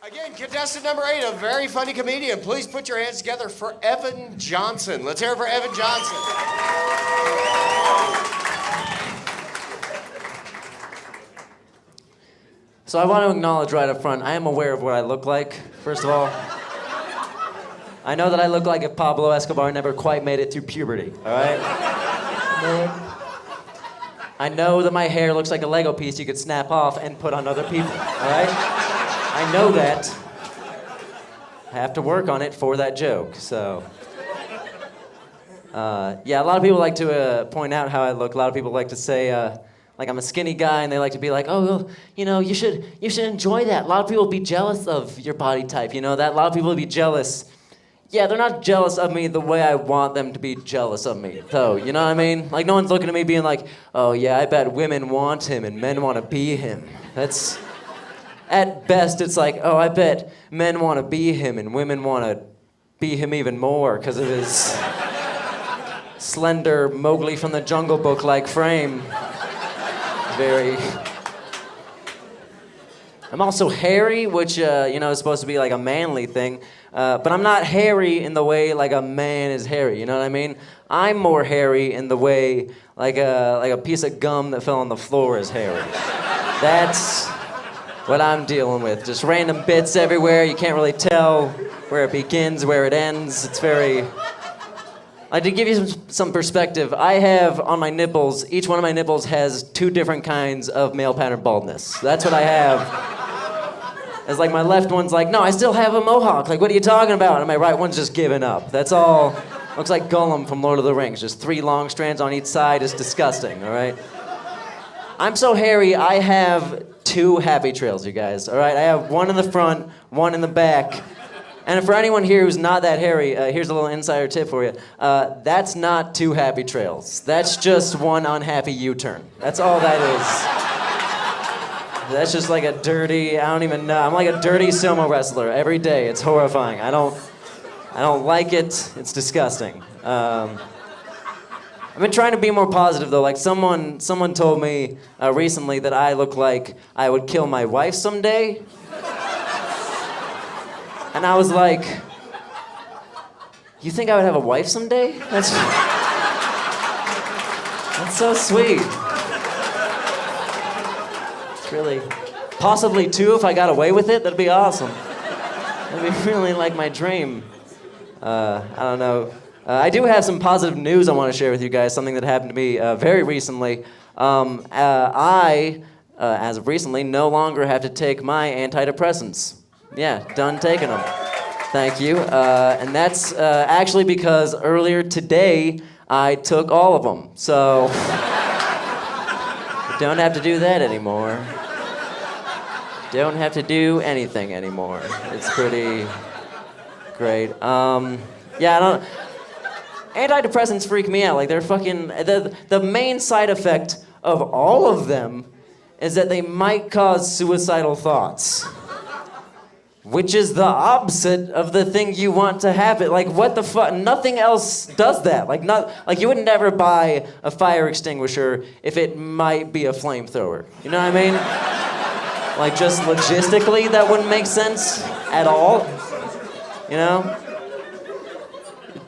Again, contestant number 8, a very funny comedian. Please put your hands together for Evan Johnson. Let's hear it for Evan Johnson. So I want to acknowledge right up front, I am aware of what I look like, first of all. I know that I look like if Pablo Escobar never quite made it through puberty, all right? I know that my hair looks like a Lego piece you could snap off and put on other people, all right? I know that. I have to work on it for that joke, so. Yeah, a lot of people like to point out how I look. A lot of people like to say, like I'm a skinny guy, and they like to be like, oh, well, you know, you should enjoy that. A lot of people be jealous of your body type, you know that? A lot of people be jealous. Yeah, they're not jealous of me the way I want them to be jealous of me, though, you know what I mean? Like, no one's looking at me being like, oh, yeah, I bet women want him and men want to be him. That's, at best, it's like, oh, I bet men want to be him and women want to be him even more because of his slender Mowgli from the Jungle Book-like frame. Very... I'm also hairy, which, you know, is supposed to be like a manly thing. But I'm not hairy in the way like a man is hairy, you know what I mean? I'm more hairy in the way like a piece of gum that fell on the floor is hairy. That's what I'm dealing with. Just random bits everywhere. You can't really tell where it begins, where it ends. It's very... Like, to give you some perspective, I have on my nipples, each one of my nipples has 2 different kinds of male pattern baldness. That's what I have. It's like my left one's like, no, I still have a mohawk. Like, what are you talking about? And my right one's just giving up. That's all. Looks like Gollum from Lord of the Rings. Just 3 long strands on each side. It's disgusting, all right? I'm so hairy, I have 2 happy trails, you guys, all right? I have one in the front, one in the back. And for anyone here who's not that hairy, here's a little insider tip for you. That's not 2 happy trails. That's just 1 unhappy U-turn. That's all that is. That's just like a dirty, I don't even know. I'm like a dirty sumo wrestler every day. It's horrifying. I don't like it. It's disgusting. I've been trying to be more positive though. Like someone told me recently that I look like I would kill my wife someday. And I was like, you think I would have a wife someday? That's so sweet. It's really, possibly 2 if I got away with it, that'd be awesome. That'd be really like my dream. I don't know. I do have some positive news I want to share with you guys, something that happened to me very recently. I, as of recently, no longer have to take my antidepressants. Yeah, done taking them. Thank you. And that's actually because earlier today, I took all of them. So, don't have to do that anymore. Don't have to do anything anymore. It's pretty great. Yeah, I don't... Antidepressants freak me out. Like, they're fucking... The main side effect of all of them is that they might cause suicidal thoughts. Which is the opposite of the thing you want to happen. Like, what the fuck? Nothing else does that. Like, you would never buy a fire extinguisher if it might be a flamethrower. You know what I mean? Like, just logistically, that wouldn't make sense at all. You know?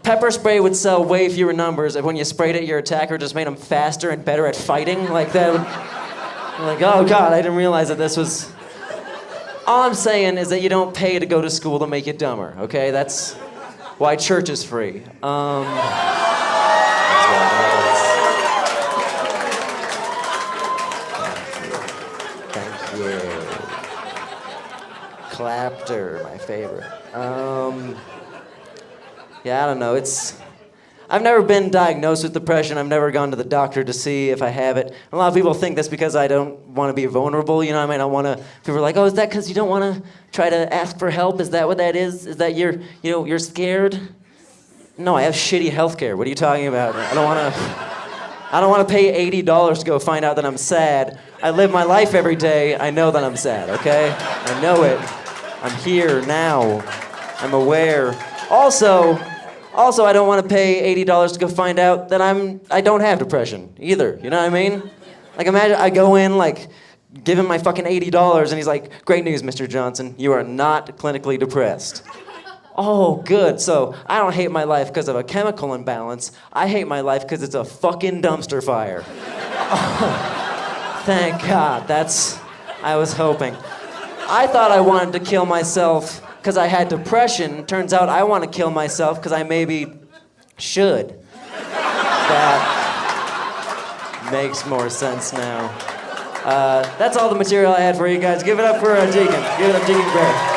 Pepper spray would sell way fewer numbers if when you sprayed it, your attacker just made them faster and better at fighting. Like, that would... Like, oh, God, I didn't realize that this was... All I'm saying is that you don't pay to go to school to make you dumber, okay? That's why church is free. That's what it is. Thank you. Clapter, my favorite. Yeah, I don't know. I've never been diagnosed with depression. I've never gone to the doctor to see if I have it. A lot of people think that's because I don't want to be vulnerable. You know what I mean? I want to. People are like, "Oh, is that because you don't want to try to ask for help? Is that what that is? Is that you're scared?" No, I have shitty healthcare. What are you talking about? I don't want to pay $80 to go find out that I'm sad. I live my life every day. I know that I'm sad. Okay? I know it. I'm here now. I'm aware. Also, I don't want to pay $80 to go find out that I don't have depression either. You know what I mean? Like, imagine I go in, like, give him my fucking $80, and he's like, great news, Mr. Johnson, you are not clinically depressed. Oh, good. So I don't hate my life because of a chemical imbalance. I hate my life because it's a fucking dumpster fire. Oh, thank God. I was hoping. I thought I wanted to kill myself because I had depression. Turns out I want to kill myself because I maybe should. That makes more sense now. That's all the material I had for you guys. Give it up for Deacon. Give it up, Deacon Gray.